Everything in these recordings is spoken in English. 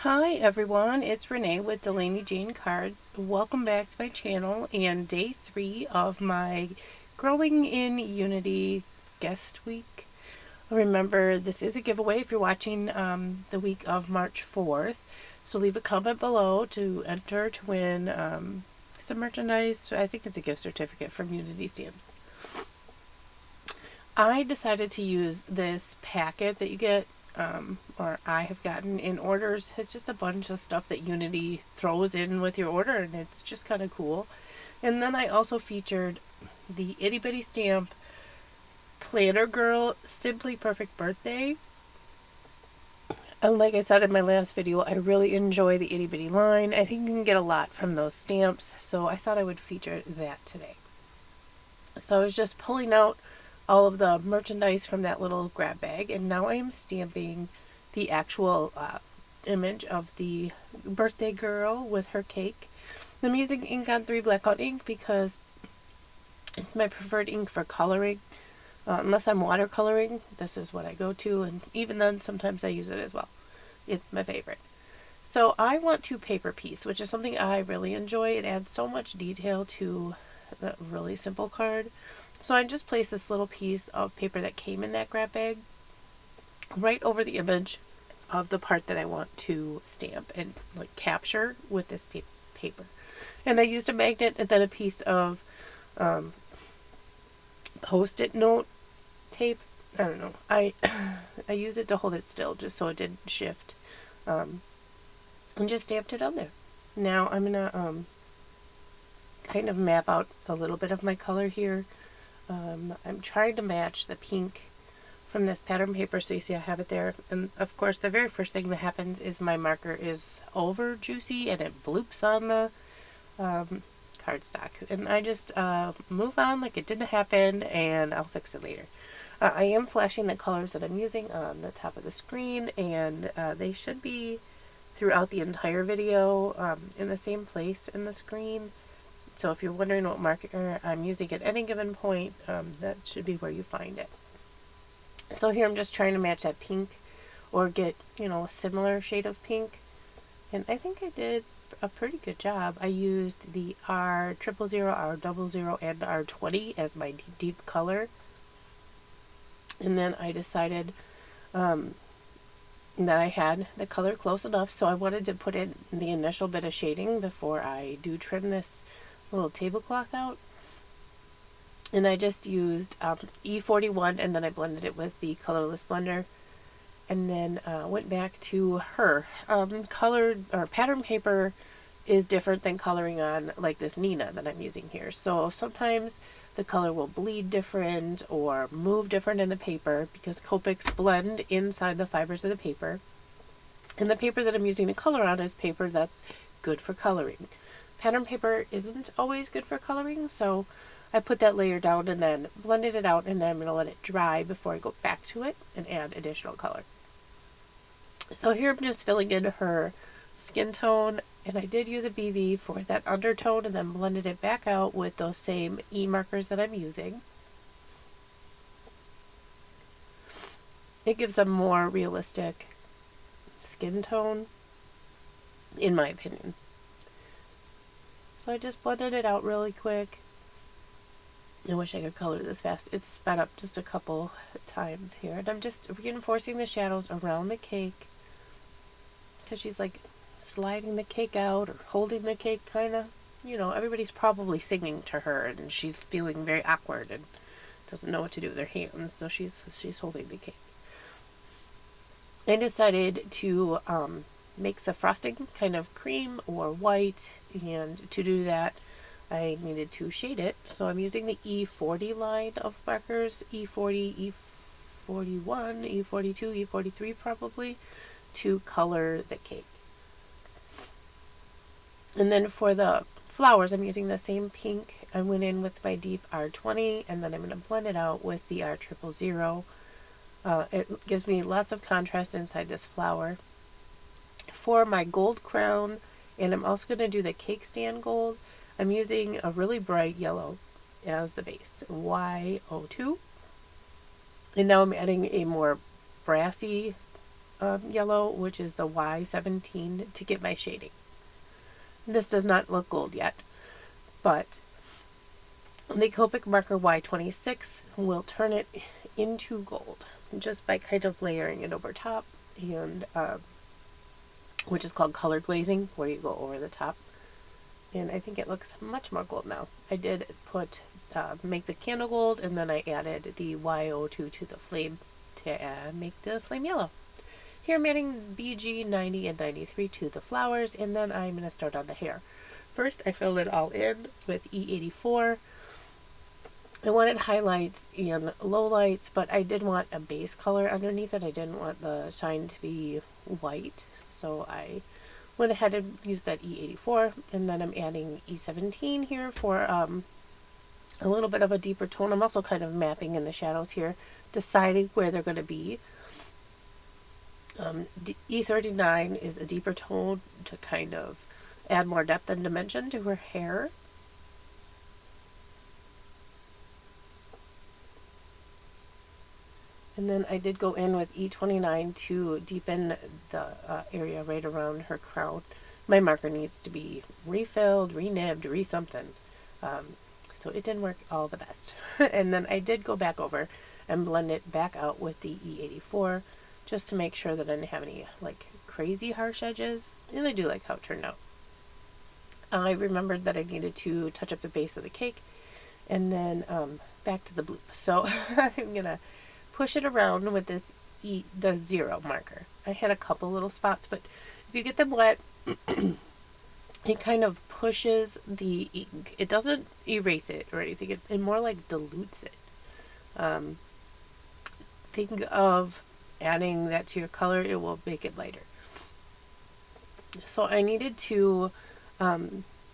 Hi everyone, it's Renee with Delaney Jane Cards. Welcome back to my channel and day 3 of my Growing in Unity guest week. Remember, this is a giveaway if you're watching the week of March 4th. So leave a comment below to enter to win some merchandise. I think it's a gift certificate from Unity Stamps. I decided to use this packet that you get or I have gotten in orders. It's just a bunch of stuff that Unity throws in with your order, and it's just kind of cool. And then I also featured the Itty Bitty Stamp Planner Girl Simply Perfect Birthday. And like I said in my last video, I really enjoy the Itty Bitty line. I think you can get a lot from those stamps, so I thought I would feature that today. So I was just pulling out all of the merchandise from that little grab bag, and now I am stamping the actual image of the birthday girl with her cake. I'm using ink on 3 blackout ink because it's my preferred ink for coloring. Unless I'm watercoloring, this is what I go to, and even then sometimes I use it as well. It's my favorite. So I want to paper piece, which is something I really enjoy. It adds so much detail to a really simple card. So I just placed this little piece of paper that came in that grab bag right over the image of the part that I want to stamp and like capture with this paper. And I used a magnet and then a piece of Post-it note tape. I don't know. I used it to hold it still just so it didn't shift. And just stamped it on there. Now I'm gonna kind of map out a little bit of my color here. I'm trying to match the pink from this pattern paper, so you see I have it there. And of course the very first thing that happens is my marker is over juicy and it bloops on the cardstock. And I just move on like it didn't happen, and I'll fix it later. I am flashing the colors that I'm using on the top of the screen, and they should be throughout the entire video in the same place in the screen. So if you're wondering what marker I'm using at any given point, that should be where you find it. So here I'm just trying to match that pink or get, a similar shade of pink. And I think I did a pretty good job. I used the R00, R00, and R20 as my deep color. And then I decided that I had the color close enough, so I wanted to put in the initial bit of shading before I do trim this little tablecloth out. And I just used E41, and then I blended it with the colorless blender, and then went back to her. Colored or pattern paper is different than coloring on like this Neenah that I'm using here. So sometimes the color will bleed different or move different in the paper because Copics blend inside the fibers of the paper. And the paper that I'm using to color on is paper that's good for coloring. Pattern paper isn't always good for coloring, so I put that layer down and then blended it out, and then I'm going to let it dry before I go back to it and add additional color. So here I'm just filling in her skin tone, and I did use a BV for that undertone and then blended it back out with those same E markers that I'm using. It gives a more realistic skin tone, in my opinion. So I just blended it out really quick. I wish I could color this fast. It's sped up just a couple times here. And I'm just reinforcing the shadows around the cake, because she's like sliding the cake out or holding the cake, kind of. Everybody's probably singing to her, and she's feeling very awkward and doesn't know what to do with her hands, so she's holding the cake. I decided to make the frosting kind of cream or white, and to do that I needed to shade it, so I'm using the E40 line of markers, E40, E41, E42, E43 probably, to color the cake. And then for the flowers, I'm using the same pink. I went in with my deep R20, and then I'm going to blend it out with the R000. It gives me lots of contrast inside this flower. For my gold crown, and I'm also going to do the cake stand gold, I'm using a really bright yellow as the base, Y02. And now I'm adding a more brassy yellow, which is the Y17, to get my shading. This does not look gold yet, but the Copic marker Y26 will turn it into gold just by kind of layering it over top, and which is called color glazing, where you go over the top. And I think it looks much more gold now. I did put make the candle gold, and then I added the Y02 to the flame to make the flame yellow. Here I'm adding BG 90 and 93 to the flowers, and then I'm going to start on the hair. First, I filled it all in with E84. I wanted highlights and lowlights, but I did want a base color underneath it. I didn't want the shine to be white, so I went ahead and used that E84, and then I'm adding E17 here for a little bit of a deeper tone. I'm also kind of mapping in the shadows here, deciding where they're going to be. E39 is a deeper tone to kind of add more depth and dimension to her hair. And then I did go in with E29 to deepen the area right around her crown. My marker needs to be refilled, re-nibbed, re-something. So it didn't work all the best. And then I did go back over and blend it back out with the E84 just to make sure that I didn't have any like crazy harsh edges. And I do like how it turned out. I remembered that I needed to touch up the base of the cake, and then back to the bloop. So I'm going to push it around with this the 0 marker. I had a couple little spots, but if you get them wet, it kind of pushes the ink. It doesn't erase it or anything. It more like dilutes it. Think of adding that to your color. It will make it lighter. So I needed to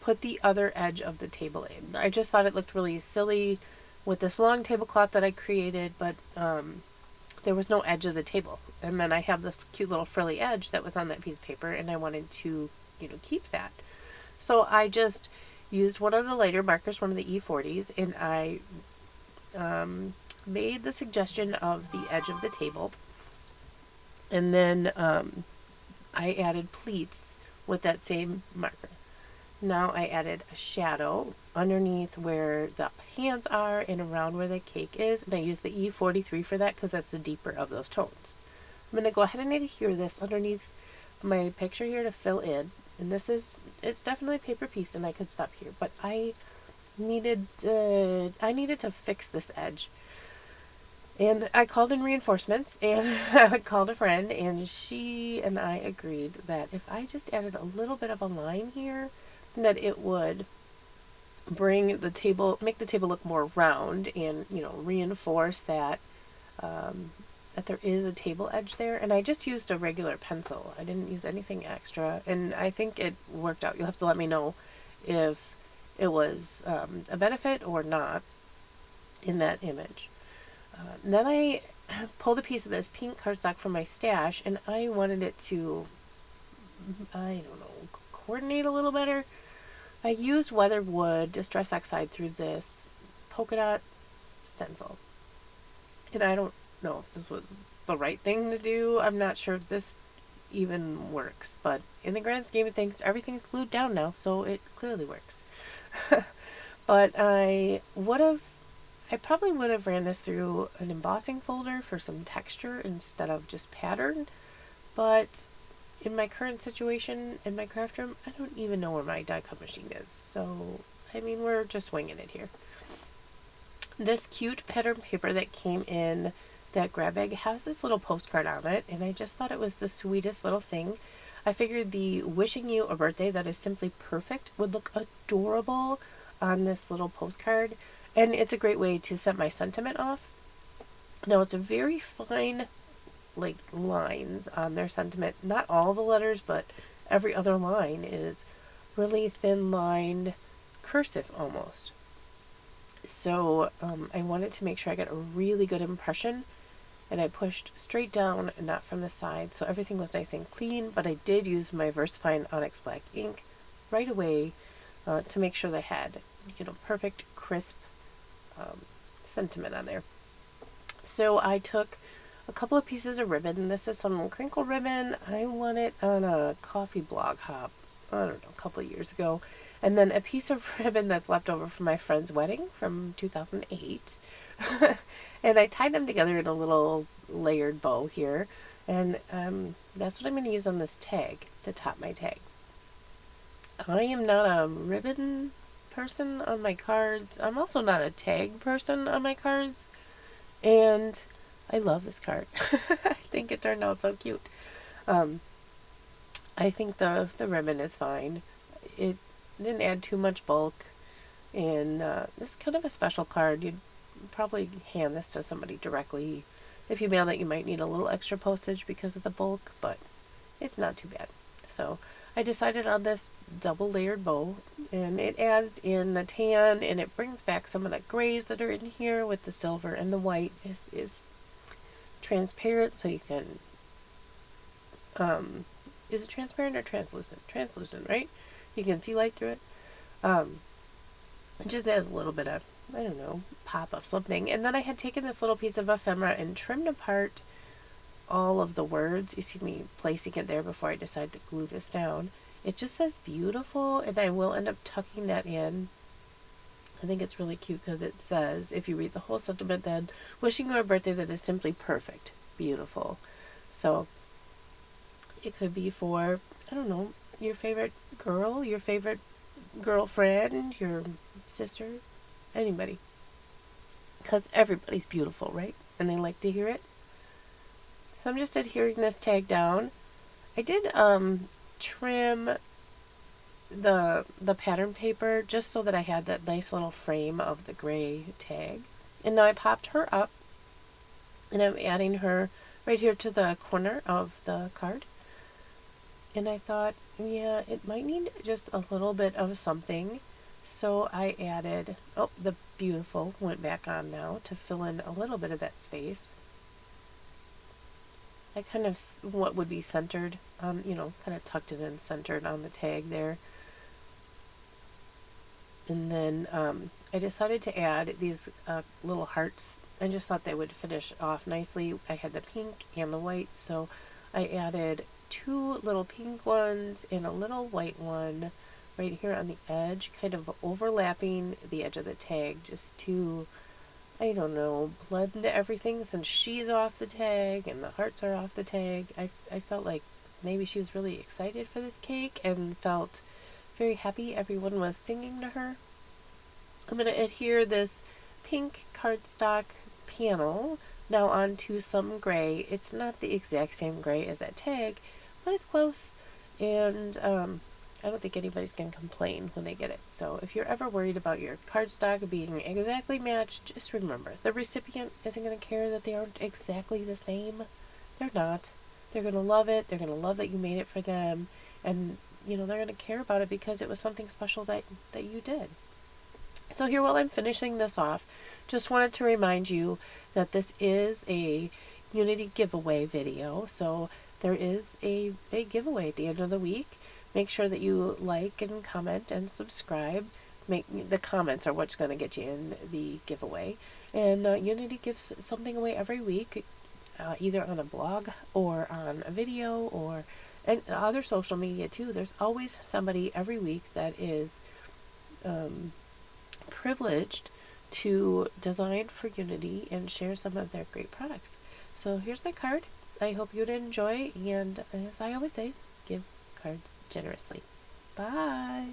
put the other edge of the table in. I just thought it looked really silly with this long tablecloth that I created, but there was no edge of the table. And then I have this cute little frilly edge that was on that piece of paper, and I wanted to, keep that. So I just used one of the lighter markers, one of the E40s, and I made the suggestion of the edge of the table. And then I added pleats with that same marker. Now I added a shadow underneath where the hands are and around where the cake is. And I used the E43 for that because that's the deeper of those tones. I'm going to go ahead and adhere this underneath my picture here to fill in. And it's definitely paper pieced, and I could stop here. But I needed to fix this edge. And I called in reinforcements, and I called a friend, and she and I agreed that if I just added a little bit of a line here, that it would make the table look more round, and reinforce that that there is a table edge there. And I just used a regular pencil. I didn't use anything extra, and I think it worked out. You'll have to let me know if it was a benefit or not in that image. Then I pulled a piece of this pink cardstock from my stash, and I wanted it to, coordinate a little better. I used weathered wood Distress Oxide through this polka dot stencil. And I don't know if this was the right thing to do. I'm not sure if this even works, but in the grand scheme of things, everything's glued down now, so it clearly works. But I probably would have ran this through an embossing folder for some texture instead of just pattern, but in my current situation in my craft room, I don't even know where my die cut machine is, so we're just winging it here. This cute pattern paper that came in that grab bag has this little postcard on it, and I just thought it was the sweetest little thing. I figured the wishing you a birthday that is simply perfect would look adorable on this little postcard, and it's a great way to set my sentiment off. Now, it's a very fine lines on their sentiment. Not all the letters, but every other line is really thin lined cursive almost. So I wanted to make sure I got a really good impression, and I pushed straight down and not from the side, so everything was nice and clean. But I did use my VersaFine Onyx Black ink right away to make sure they had perfect crisp sentiment on there. So I took a couple of pieces of ribbon. This is some crinkle ribbon. I won it on a coffee blog hop, I don't know, a couple of years ago. And then a piece of ribbon that's left over from my friend's wedding from 2008. And I tied them together in a little layered bow here. And that's what I'm going to use on this tag to top my tag. I am not a ribbon person on my cards. I'm also not a tag person on my cards. And I love this card. I think it turned out so cute. I think the ribbon is fine. It didn't add too much bulk. And this is kind of a special card. You'd probably hand this to somebody directly. If you mail it, you might need a little extra postage because of the bulk, but it's not too bad. So I decided on this double layered bow, and it adds in the tan, and it brings back some of the grays that are in here with the silver, and the white is transparent, so you can, is it transparent or translucent? Translucent, right? You can see light through it. It just adds a little bit of, I don't know, pop of something. And then I had taken this little piece of ephemera and trimmed apart all of the words. You see me placing it there before I decide to glue this down. It just says beautiful, and I will end up tucking that in. I think it's really cute because it says, if you read the whole sentiment, then wishing you a birthday that is simply perfect, beautiful. So it could be for, I don't know, your favorite girl, your favorite girlfriend, your sister, anybody. Because everybody's beautiful, right? And they like to hear it. So I'm just adhering this tag down. I did trim the pattern paper just so that I had that nice little frame of the gray tag. And now I popped her up, and I'm adding her right here to the corner of the card. And I thought, yeah, it might need just a little bit of something. So I added, oh, the beautiful went back on now to fill in a little bit of that space. I kind of, what would be centered, you know, kind of tucked it in centered on the tag there. And then I decided to add these little hearts. I just thought they would finish off nicely. I had the pink and the white, so I added 2 little pink ones and a little white one right here on the edge, kind of overlapping the edge of the tag, just to, I don't know, blend everything since she's off the tag and the hearts are off the tag. I felt like maybe she was really excited for this cake and felt very happy everyone was singing to her. I'm going to adhere this pink cardstock panel now onto some gray. It's not the exact same gray as that tag, but it's close, and I don't think anybody's going to complain when they get it. So if you're ever worried about your cardstock being exactly matched, just remember, the recipient isn't going to care that they aren't exactly the same. They're not. They're going to love it. They're going to love that you made it for them, and you know, they're going to care about it because it was something special that you did. So here, while I'm finishing this off, just wanted to remind you that this is a Unity giveaway video. So there is a big giveaway at the end of the week. Make sure that you like and comment and subscribe. The comments are what's going to get you in the giveaway. And Unity gives something away every week, either on a blog or on a video or and other social media too. There's always somebody every week that is privileged to design for Unity and share some of their great products. So here's my card. I hope you'd enjoy, and as I always say, give cards generously. Bye!